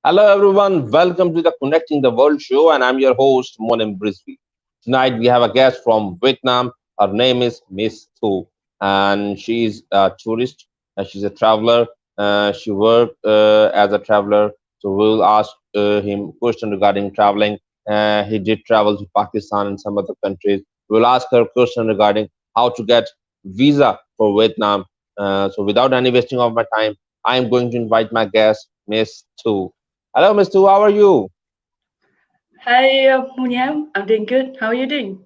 Hello, everyone. Welcome to the Connecting the World show, and I'm your host, Muniem Rizvi. Tonight, we have a guest from Vietnam. Her name is Miss Thu, and she's a tourist. She's a traveler. She worked as a traveler, so we'll ask him question regarding traveling. He did travel to Pakistan and some other countries. We'll ask her question regarding how to get visa for Vietnam. So, without any wasting of my time, I'm going to invite my guest, Miss Thu. Hello, Mr. How are you? Hi, Muniem. I'm doing good. How are you doing?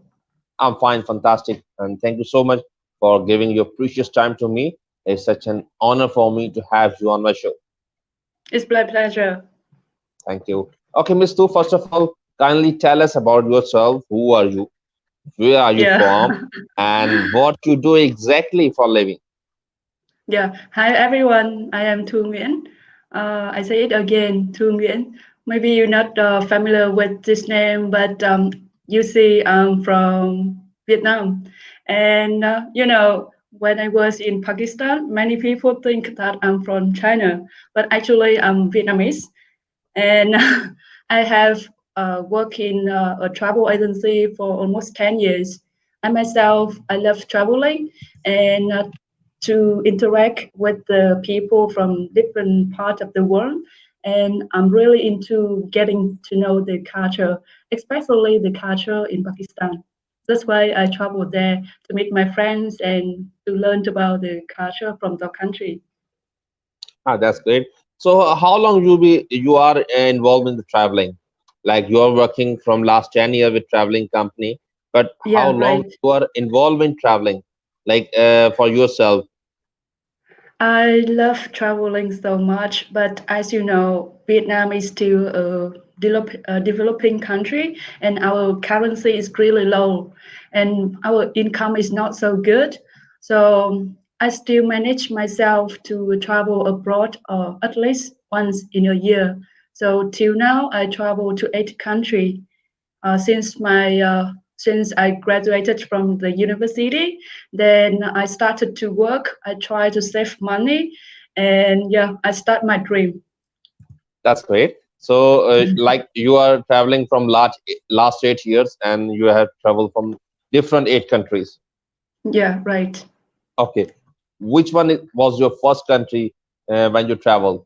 I'm fine, fantastic. And thank you so much for giving your precious time to me. It's such an honor for me to have you on my show. It's my pleasure. Thank you. Okay, Miss Tu, first of all, kindly tell us about yourself. Who are you? Where are you Yeah. from? And what you do exactly for living? Yeah. Hi, everyone. I am Thu Nguyen. I say it again, Thu Nguyen. Maybe you're not familiar with this name, but you see, I'm from Vietnam. And, when I was in Pakistan, many people think that I'm from China, but actually, I'm Vietnamese. And I have worked in a travel agency for almost 10 years. I myself, I love traveling and to interact with the people from different parts of the world. And I'm really into getting to know the culture, especially the culture in Pakistan. That's why I travel there to meet my friends and to learn about the culture from the country. Ah, that's great. So, how long you are involved in the traveling? Like you are working from last 10 years with traveling company, but how Yeah, long right. you are involved in traveling? Like for yourself? I love traveling so much, but as you know, Vietnam is still a developing country, and our currency is really low, and our income is not so good. So I still manage myself to travel abroad at least once in a year. So till now, I travel to 8 countries since I graduated from the university. Then I started to work. I try to save money, and yeah, I start my dream. That's great. So, like you are traveling from last 8 years, and you have traveled from different 8 countries. Yeah, right. Okay, which one was your first country when you traveled?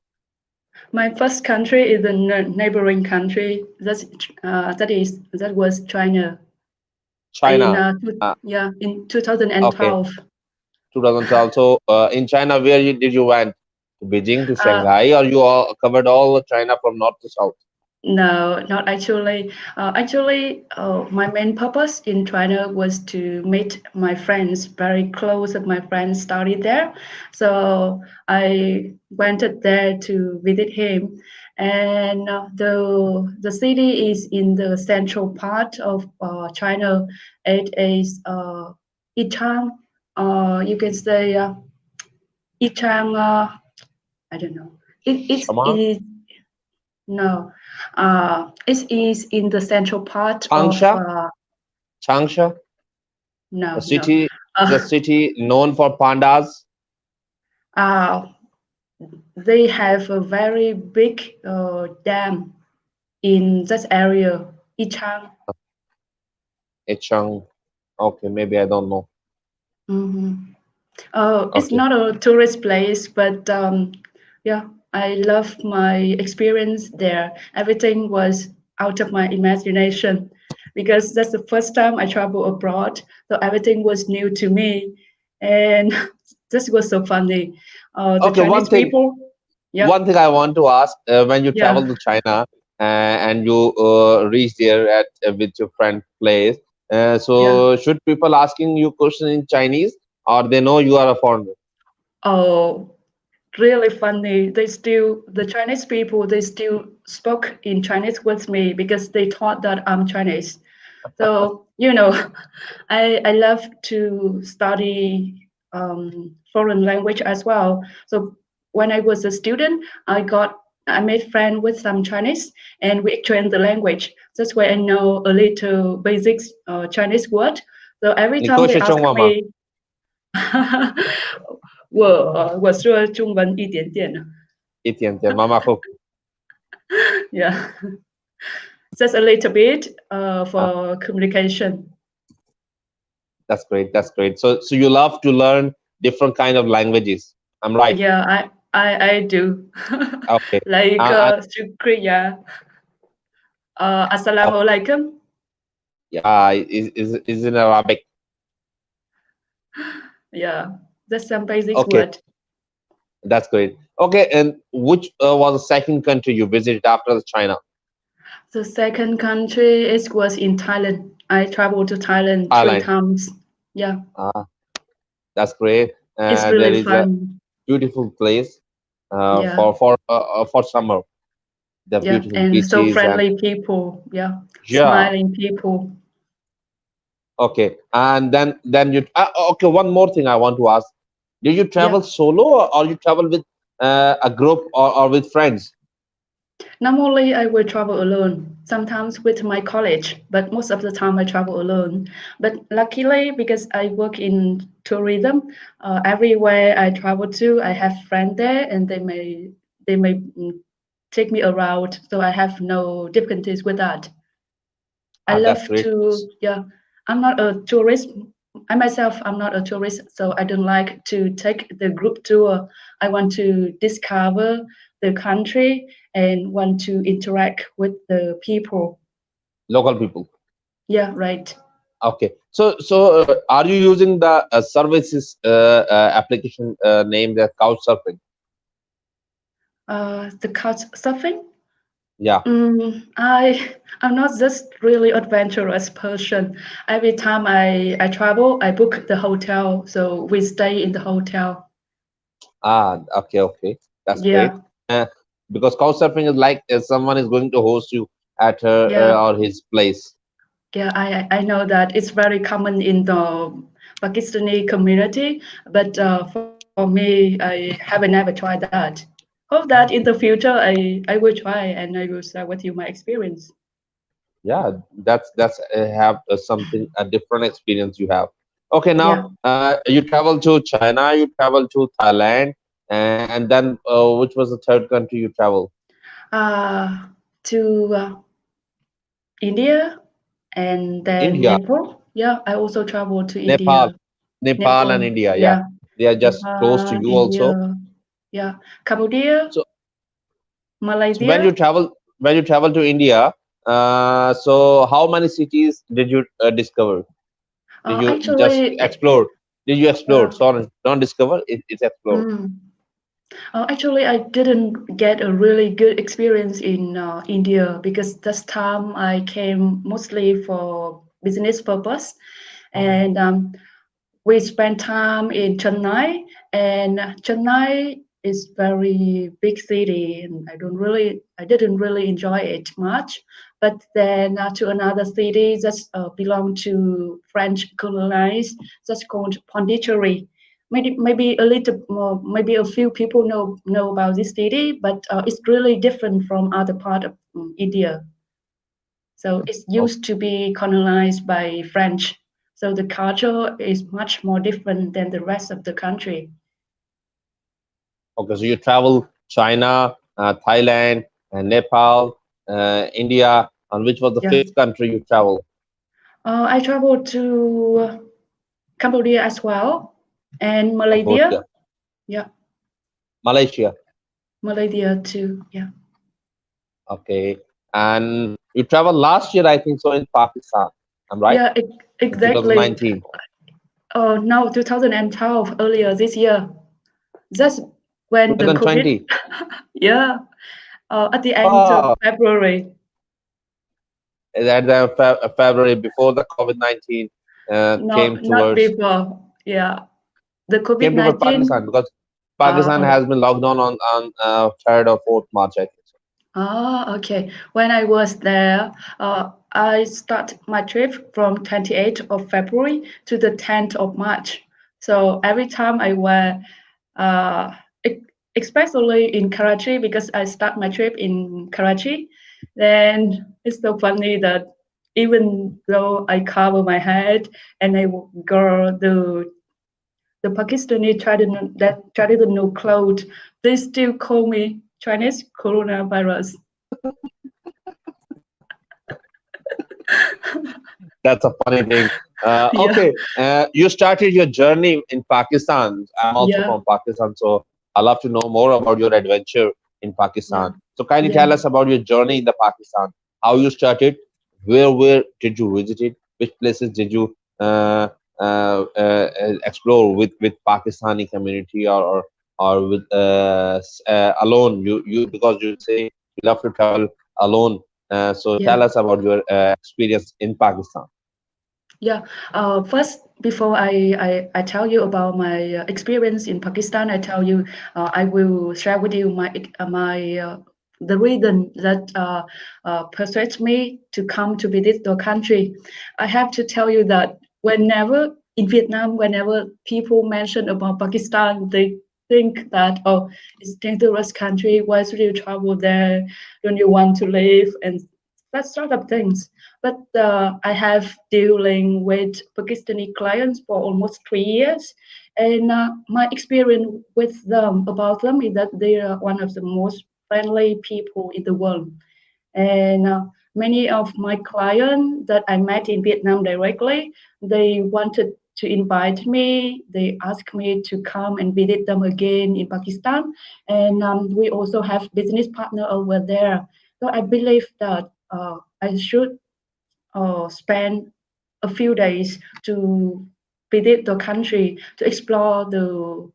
My first country is a neighboring country. That was China in China. Uh, in okay, 2012. 2012. So, in China, where did you went? To Beijing, to Uh, Shanghai, or you all covered all of China from north to south? No, not actually. My main purpose in China was to meet my friends. Very close of my friends studied there, so I went there to visit him. And the city is in the central part of China. It is Yichang. You can say Yichang. I don't know. It Shama, is no, it is in the central part of Changsha, Changsha, the no, no. city, the Uh, city known for pandas. uh, they have a very big dam in that area, Ichang. Ichang. Okay, maybe I don't know. Hmm. It's Okay. not a tourist place, but yeah, I love my experience there. Everything was out of my imagination because that's the first time I travel abroad, so everything was new to me, and this was so funny. The Okay, Chinese people, yeah, one thing I want to ask, when you yeah, travel to China and you reach there at with your friend place, yeah. so should people asking you question in Chinese or they know you are a foreigner? Oh, really funny. The Chinese people, they still spoke in Chinese with me because they thought that I'm Chinese. So, I love to study foreign language as well. So when I was a student, I made friends with some Chinese and we exchanged the language. That's why I know a little basic Chinese word. So every time they ask 你会说中文吗？me, 我说中文一点点。一点点，马马虎虎。Yeah, just a little bit Uh, for communication. that's great. That's great. So you love to learn different kind of languages. I'm right. Yeah, I do. Okay. Like And Shukriya, okay. Assalamualaikum. Yeah, is in Arabic. Yeah, that's some basic Okay, word. that's great. Okay, and which was the second country you visited after the China? The second country is was in Thailand. I traveled to Thailand three Thailand. times. Yeah, Ah, that's great. it's There really is a fun. beautiful place Yeah, for summer. The yeah, beautiful and so beaches and friendly people. Yeah, yeah. smiling people. Okay, and then you okay. One more thing I want to ask: did you Yeah. travel solo or you travel with a group or with friends? Normally, I will travel alone, sometimes with my college, but most of the time I travel alone. But luckily, because I work in tourism, everywhere I travel to, I have friends there, and they may take me around, so I have no difficulties with that. I Ah, that's love great. to, yeah. I'm not a tourist. I myself, I'm not a tourist, so I don't like to take the group tour. I want to discover the country and want to interact with the people. Local people. Yeah, right. Okay. So are you using the services application named as Couchsurfing? The couch surfing. Yeah. I'm not just really adventurous person. Every time I travel, I book the hotel, so we stay in the hotel. Ah, okay, okay. That's great. Yeah, Uh, because Couchsurfing is like someone is going to host you at her yeah. or his place. Yeah, I know that it's very common in the Pakistani community, but for me, I haven't ever tried that. Hope that in the future I will try and I will share with you my experience. Yeah, that's have something a different experience you have. Okay, Yeah, now you travel to China, you travel to Thailand, and then which was the third country you travel? uh, to India and then India, Nepal. Yeah, I also traveled to Nepal, India, Nepal and Nepal. India. Yeah, Yeah, they are just close to Nepal, you also. India. Yeah, Cambodia, So, so Malaysia. when you travel to India, so how many cities did you discover? Did you just Actually, explore? Did you explore? yeah. Sorry, don't discover. It's explore. Mm. Actually, I didn't get a really good experience in India because this time I came mostly for business purpose, and we spent time in Chennai, and Chennai is very big city, and I didn't really enjoy it much. But then to another city that belong to French colonized, that's called Pondicherry. Maybe a little more, maybe a few people know about this city, but it's really different from other part of India. So it Okay, used to be colonized by French. So the culture is much more different than the rest of the country. okay. So you travel China, Thailand, Nepal, India, and which was the Yeah. fifth country you travel? I traveled to Cambodia as well and Cambodia, Malaysia. Yeah, Malaysia. Malaysia too. Yeah. Okay, and you traveled last year, I think so, in Pakistan. I'm right, Yeah, in exactly. 2019. Oh, no, 2012, earlier this year. That's when the COVID, 2020. yeah, at the end of Wow, February. at the February before the COVID-19 No, came not towards before. Yeah, the came toward Pakistan COVID-19. because Pakistan Oh, has been locked down on 3rd or 4th March, I think so. oh, okay. When I was there, I start my trip from 28th of February to the 10th of March. So every time I were, uh, e- especially in Karachi, because I start my trip in Karachi, then it's so funny that even though I cover my head and I wear the Pakistani traditional clothes, they still call me Chinese coronavirus. That's a funny thing. Yeah, Okay, you started your journey in Pakistan. I'm also yeah, from Pakistan, so I love to know more about your adventure in yeah, Pakistan. So, kindly yeah, tell us about your journey in the Pakistan. How you started? Where did you visit it? Which places did you explore with Pakistani community or with alone? You because you say you love to travel alone. So, yeah. tell us about your experience in Pakistan. Yeah. First, before I tell you about my experience in Pakistan, I tell you I will share with you my the reason that persuades me to come to visit the country. I have to tell you that whenever in Vietnam, whenever people mention about Pakistan, they think that oh, it's a dangerous country. Why should you travel there? Don't you want to live and that sort of things. But I have dealing with Pakistani clients for almost 3 years, and my experience with them about them is that they are one of the most friendly people in the world. And many of my clients that I met in Vietnam directly, they wanted to invite me. They asked me to come and visit them again in Pakistan, and we also have business partner over there. So I believe that I should spend a few days to visit the country to explore the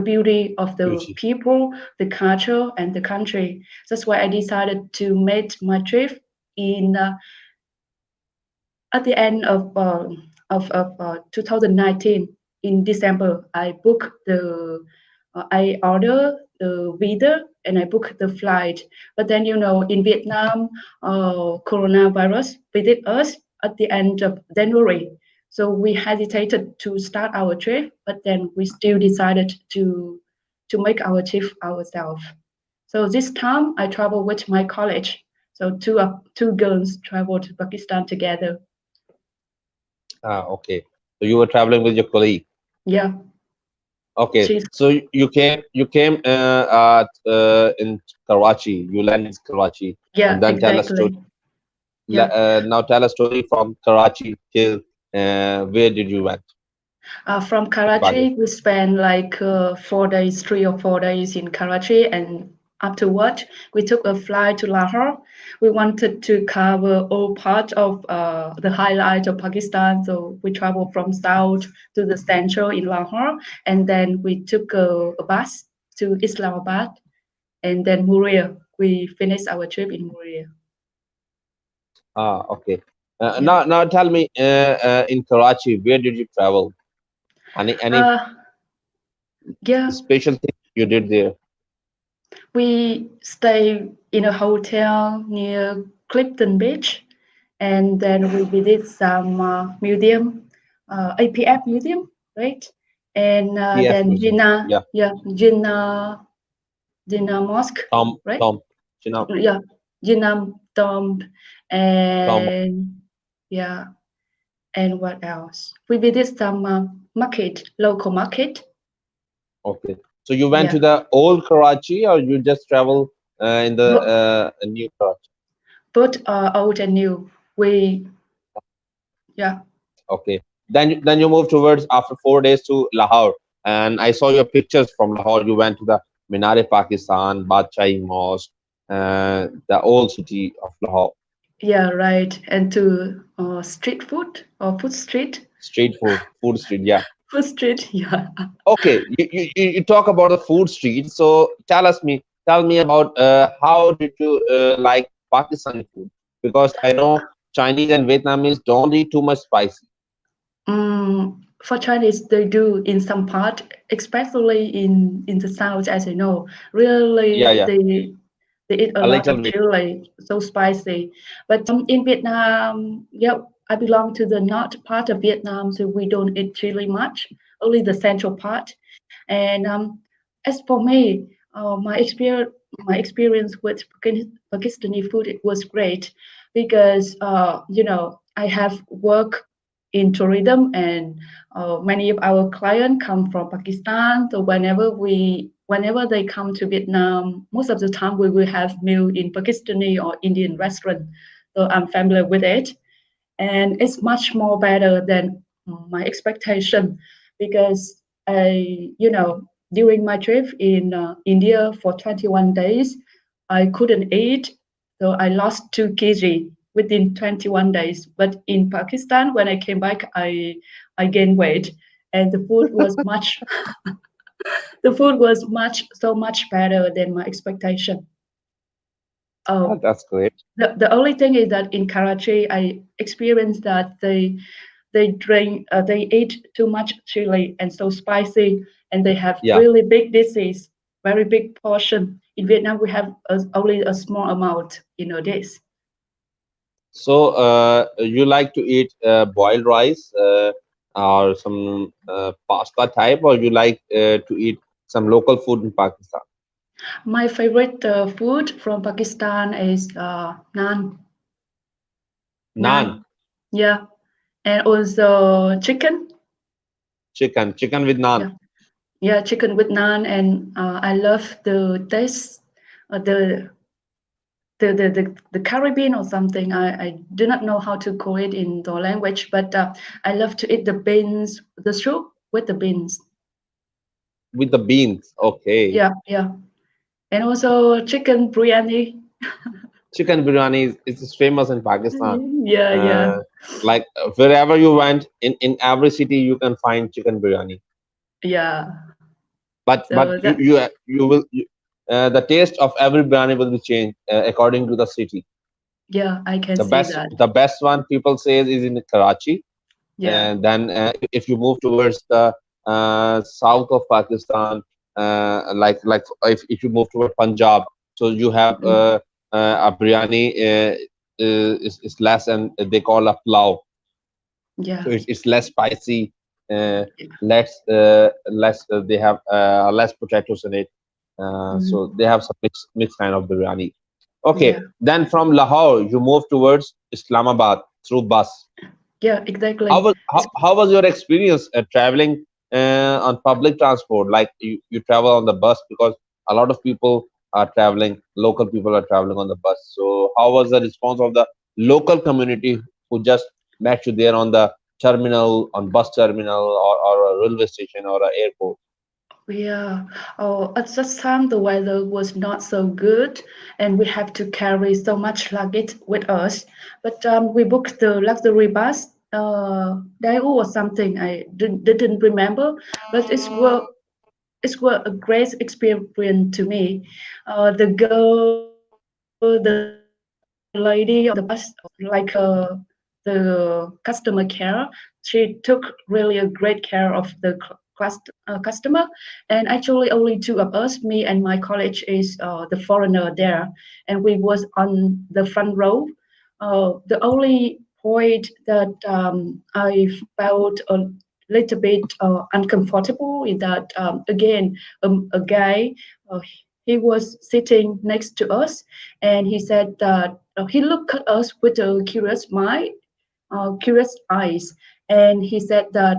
beauty of the Beauty. people, the culture, and the country. That's why I decided to make my trip in at the end of 2019 in December. I order the visa and I book the flight. But then in Vietnam, coronavirus visit us at the end of January. So we hesitated to start our trip, but then we still decided to make our trip ourselves. So this time I travel with my college. So two girls traveled to Pakistan together. Ah, okay. So you were traveling with your colleague. Yeah, Okay. she's So you came in Karachi. You landed in Karachi, yeah, and then tell a story. exactly. Yeah. Now tell a story from Karachi till where did you went From in Karachi, Pakistan? we spent like 4 days, 3 or 4 days in Karachi, and afterward, we took a flight to Lahore. We wanted to cover all parts of the highlight of Pakistan, so we traveled from south to the central in Lahore, and then we took a bus to Islamabad, and then Muria. We finished our trip in Muria. Ah, okay. Yeah. Now tell me in Karachi where did you travel? Any Uh, yeah, special thing you did there? we stay in a hotel near Clifton Beach, and then we visit some museum, APF museum, right? And PF then Museum. Yeah. Jinnah Mosque, right? Tom. You know Yeah, Jinnah Tomb, Tom. and yeah, and what else? We visit some market, local market. Okay. So you went Yeah, to the old Karachi or you just travel in the but new Karachi? both old and new. We yeah. Okay. Then you move towards after 4 days to Lahore. And I saw your pictures from Lahore. You went to the Minar Pakistan, Badshai Mosque, the old city of Lahore. Yeah, right. And to street food or food street. Street food, food street, yeah. Food street, yeah. Okay, you talk about the food street. So tell me about how did you like Pakistani food? Because I know Chinese and Vietnamese don't eat too much spicy. For Chinese, they do in some part, especially in the south, as you know. Yeah, Really, yeah, they eat a a lot little of bit. chili, so spicy. But in Vietnam, yeah, I belong to the north part of Vietnam, so we don't eat chili much, only the central part. And as for me, my experience with Pakistani food it was great because I have worked in tourism and many of our clients come from Pakistan. So whenever we whenever they come to Vietnam, most of the time we will have meal in Pakistani or Indian restaurant. So I'm familiar with it, and it's much more better than my expectation because during my trip in India for 21 days, I couldn't eat, so I lost 2 kg within 21 days. But in Pakistan, when I came back, I gained weight, and the food was so much better than my expectation. Oh, That's great. the only thing is that in Karachi, I experienced that they eat too much chili and so spicy, and they have Yeah. really big dishes, very big portion. In Vietnam, we have only a small amount, this. So, you like to eat boiled rice or some pasta type, or you like to eat some local food in Pakistan? My favorite food from Pakistan is naan. Naan, Naan, yeah, and also chicken. chicken with naan. Yeah, yeah, chicken with naan, and I love the taste, the the Caribbean or something. I do not know how to call it in the language, but I love to eat the beans, the soup with the beans. With the beans. Okay. Yeah, yeah, and also chicken biryani. Chicken biryani is famous in Pakistan. Yeah, yeah, Uh, like wherever you went in every city, you can find chicken biryani. yeah. But So that, the taste of every biryani will be changed according to the city. yeah, I can The see best that. the best one people say is in Karachi, Yeah. and then if you move towards the south of Pakistan, like if you move toward Punjab, so you have Mm, a biryani is less, and they call a pulao, yeah. so it's less spicy, less they have less potatoes in it, so Mm, they have some mixed kind of biryani. yeah. Okay, then from Lahore you move towards Islamabad through bus. Yeah, How exactly. was how was your experience traveling on public transport? Like you travel on the bus because a lot of people are traveling, local people are traveling on the bus. So how was the response of the local community who just met you there on the terminal, on bus terminal, or a railway station or an airport? Yeah. Oh, at that time the weather was not so good, and we have to carry so much luggage with us. But we booked the luxury bus, Daewoo or something. I didn't remember, but it's were a great experience to me. The girl, the lady on the bus, the customer care, she took really a great care of the customer. And actually, only two of us, me and my colleague, is the foreigner there, and we was on the front row. The only point that I felt a little bit uncomfortable is that again a guy uh, he was sitting next to us, and he said that he looked at us with a curious mind, curious eyes, and he said that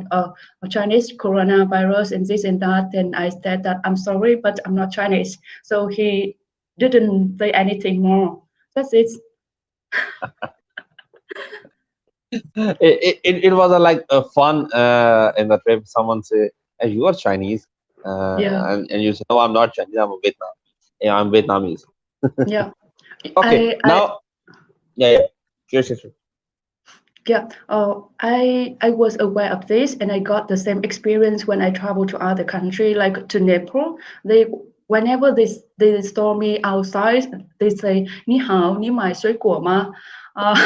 Chinese coronavirus and this and that. And I said that I'm sorry, but I'm not Chinese. So he didn't say anything more. That's it. It was a, like a fun in the trip. Someone say, hey, you are Chinese, Yeah, and you say, no, I'm not Chinese, I'm a Vietnam. Yeah, I'm Vietnamese. yeah. Okay, I now, yeah, yeah, sure, sure, sure. Yeah, I was aware of this, and I got the same experience when I travel to other country, like to Nepal. They whenever they saw me outside, they say "Ni hao, ni mai sui guo ma." Uh,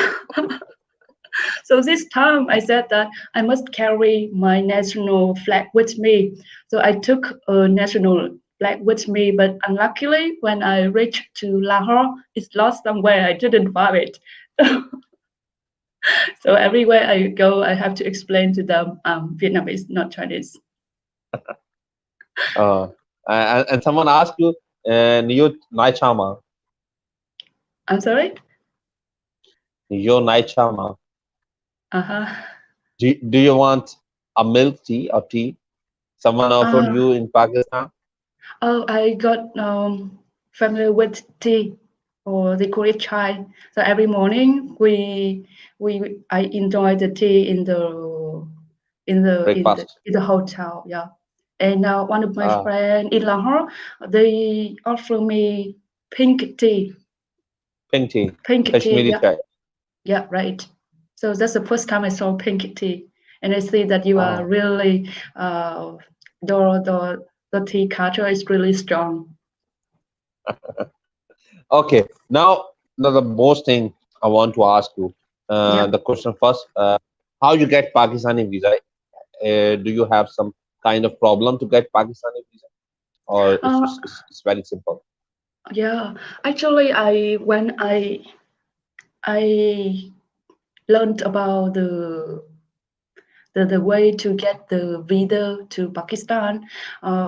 so this time I said that I must carry my national flag with me. So I took a national flag with me, but unluckily, when I reached to Lahore, it's lost somewhere. I didn't find it. So everywhere I go, I have to explain to them Vietnamese, not Chinese. Uh, and someone asked you, Niyo Nai Chama, I'm sorry. Niyo Nai Chama. Uh-huh. Do you want a milk tea or tea? Someone offered Uh, you in Pakistan? Oh, I got familiar with tea or the Korean chai. So every morning we I enjoy the tea in breakfast? in the hotel. Yeah, and one of my Ah, friend in Lahore, they offer me pink tea. pink tea, Pink tea. Kashmiri Yeah, chai. yeah, right. So that's the first time I saw pink tea, and I see that you are Ah, really the tea culture is really strong. okay. Now the most thing I want to ask you, Yeah. the question first, how you get Pakistani visa? Do you have some kind of problem to get Pakistani visa, or Uh, it's very simple? yeah. Actually, I when I learned about the way to get the visa to Pakistan,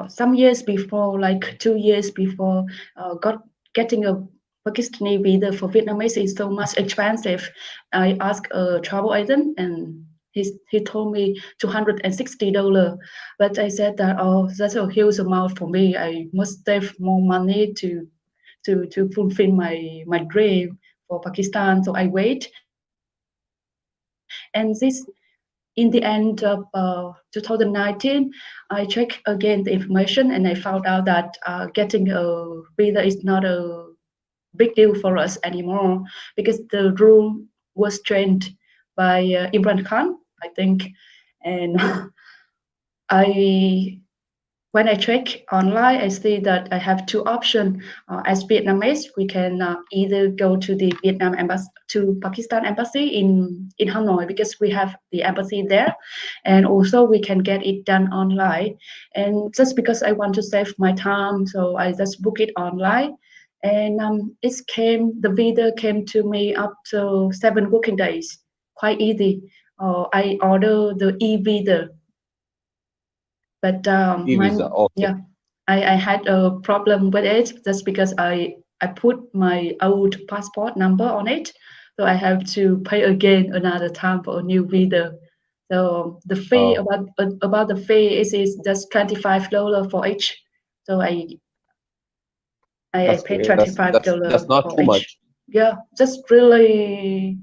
some years before, like 2 years before, got getting a Pakistani visa for Vietnamese is so much expensive. I asked a travel agent and he told me $260. But I said that oh that's a huge amount for me. I must save more money to fulfill my dream for Pakistan. So I wait, and this in the end of 2019, I checked again the information and I found out that getting a visa is not a big deal for us anymore because the rule was changed by Imran Khan, I think, and I when I check online, I see that I have two options. As Vietnamese, we can either go to the Vietnam embassy to Pakistan embassy in Hanoi because we have the embassy there, and also we can get it done online. And just because I want to save my time, so I just book it online, and the visa came to me up to 7 working days, quite easy. I order the e visa, but E visa. Okay. yeah, I had a problem with it just because I put my old passport number on it, so I have to pay again another time for a new visa. So the fee Oh, about the fee is just $25 for each. So I that's paid great. twenty That's five that's dollar that's not for too each. much. Yeah, just really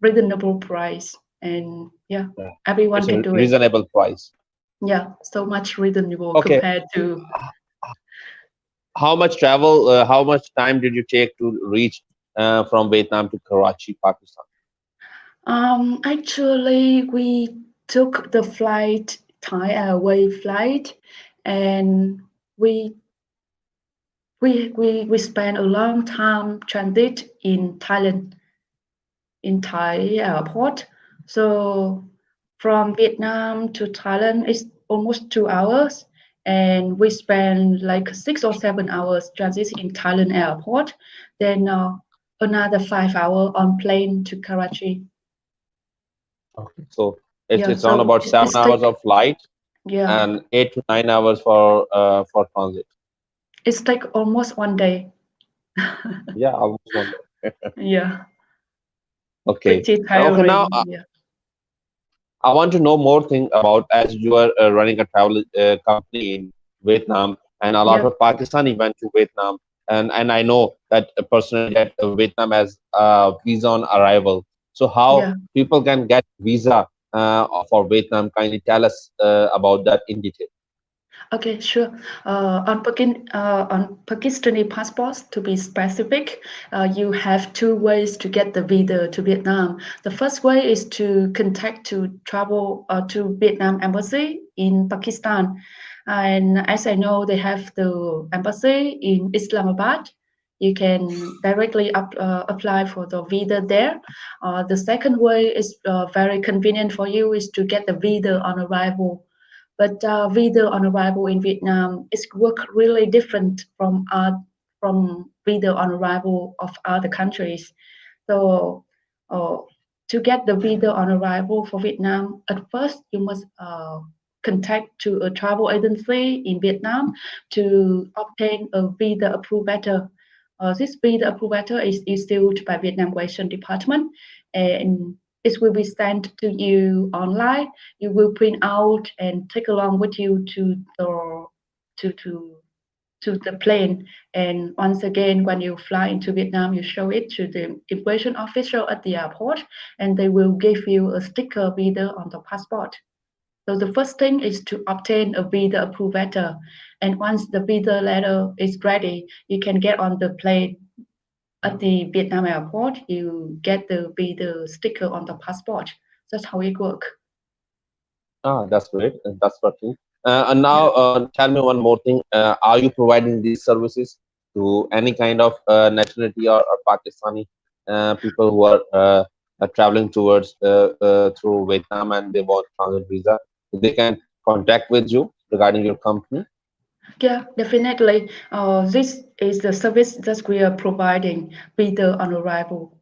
reasonable price, and yeah, Yeah. everyone It's a can do it. reasonable price. Yeah, so much reasonable Okay. compared to How much travel? How much time did you take to reach from Vietnam to Karachi, Pakistan? Actually, we took the flight, Thai Airways flight, and we we spent a long time transit in Thailand, in Thai airport. So from Vietnam to Thailand is almost 2 hours, and we spend like 6 or 7 hours transit in Thailand airport. Then another 5 hour on plane to Karachi. Okay. So Yeah, it's around so about seven it's hours take of flight yeah. and 8 to 9 hours for transit. It's like almost one day. Yeah, almost one day. Yeah, Okay. pretty Okay. Now tiring. Yeah, I want to know more thing about as you are running a travel company in Vietnam, and a lot yeah, of Pakistani went to Vietnam, and I know that personally that Vietnam has a visa on arrival. So how yeah. people can get visa for Vietnam? Kindly tell us about that in detail. Okay, sure. On Pakistani passports, to be specific, you have two ways to get the visa to Vietnam. The first way is to contact to travel to Vietnam embassy in Pakistan, and as I know, they have the embassy in Islamabad. You can directly apply for the visa there. The second way is very convenient for you is to get the visa on arrival, but visa on arrival in Vietnam is work really different from visa on arrival of other countries. So uh, to get the visa on arrival for Vietnam, at first you must contact to a travel agency in Vietnam to obtain a visa approval letter. This visa approval letter is issued by Vietnam Immigration Department, and it will be sent to you online. You will print out and take along with you to the to to the plane. And once again, when you fly into Vietnam, you show it to the immigration official at the airport, and they will give you a sticker visa on the passport. So the first thing is to obtain a visa approval letter. And once the visa letter is ready, you can get on the plane at the Vietnam airport. You get the visa sticker on the passport. That's how it works. Ah, that's great. That's working. And Yeah. now, tell me one more thing. Are you providing these services to any kind of nationality or Pakistani people who are traveling towards through Vietnam and they want transit visa? They can contact with you regarding your company. Yeah, definitely. This is the service that we are providing visa on arrival.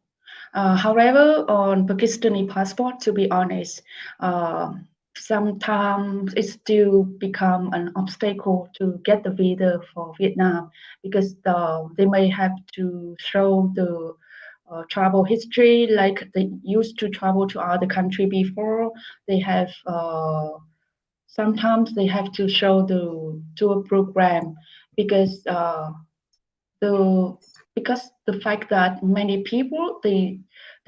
However, on Pakistani passport, to be honest, uh, sometimes it still become an obstacle to get the visa for Vietnam because they may have to show the travel history, like they used to travel to other country before. They have sometimes they have to show the tour program because the because the fact that many people they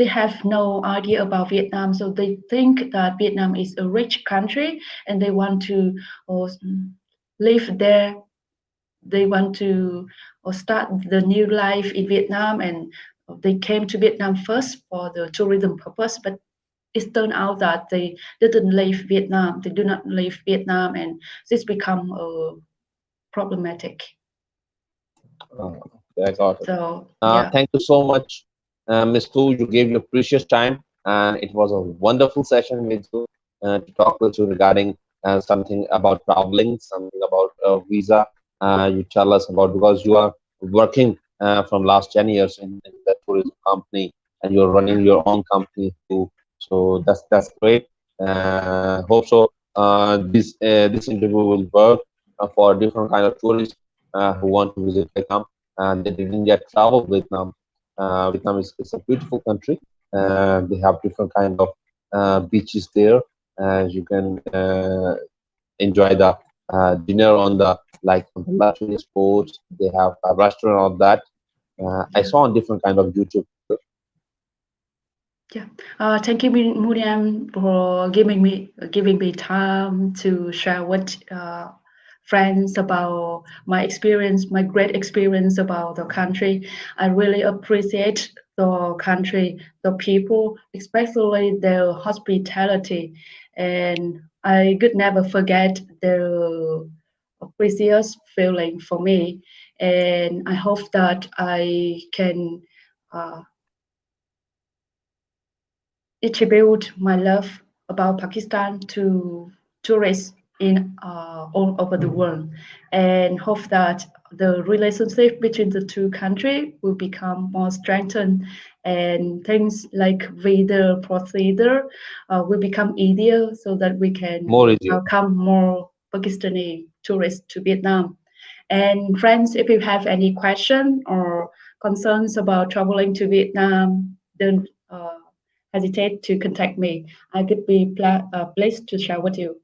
have no idea about Vietnam, so they think that Vietnam is a rich country and they want to uh, live there. They want to start the new life in Vietnam, and they came to Vietnam first for the tourism purpose. But it turned out that they didn't leave Vietnam. They do not leave Vietnam, and this become problematic. Uh, I got it. So yeah. Thank you so much, Ms. Tu. You gave your precious time, and it was a wonderful session with you to talk with you regarding something about traveling, something about visa. You tell us about because you are working from last 10 years in the tourism company, and you're running your own company too. So that's great. Hope so. This interview will work for different kind of tourists who want to visit Vietnam and they didn't yet travel Vietnam. Vietnam is a beautiful country. They have different kind of beaches there. You can enjoy the dinner on the like on the luxury sports. They have a restaurant on that. I Yeah. saw on different kind of YouTube. Yeah. Thank you, Muniem, for giving me time to share with friends about my experience, my great experience about the country. I really appreciate the country, the people, especially their hospitality, and I could never forget their precious feeling for me. And I hope that I can. Attribute my love about Pakistan to tourists in all over the world, and hope that the relationship between the two countries will become more strengthened, and things like visa procedure will become easier so that we can More easier. welcome more Pakistani tourists to Vietnam. And friends, if you have any question or concerns about traveling to Vietnam, don't hesitate to contact me. I could be pleased to share with you.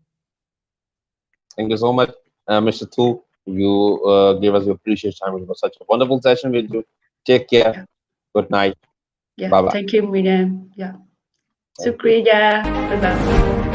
Thank you so much, Mr. Tu. You gave us your precious time. It was such a wonderful session with you. Take care. Yeah, Good night. yeah. Bye bye. Thank you, William. Yeah. Thank you. Shukriya. Bye bye.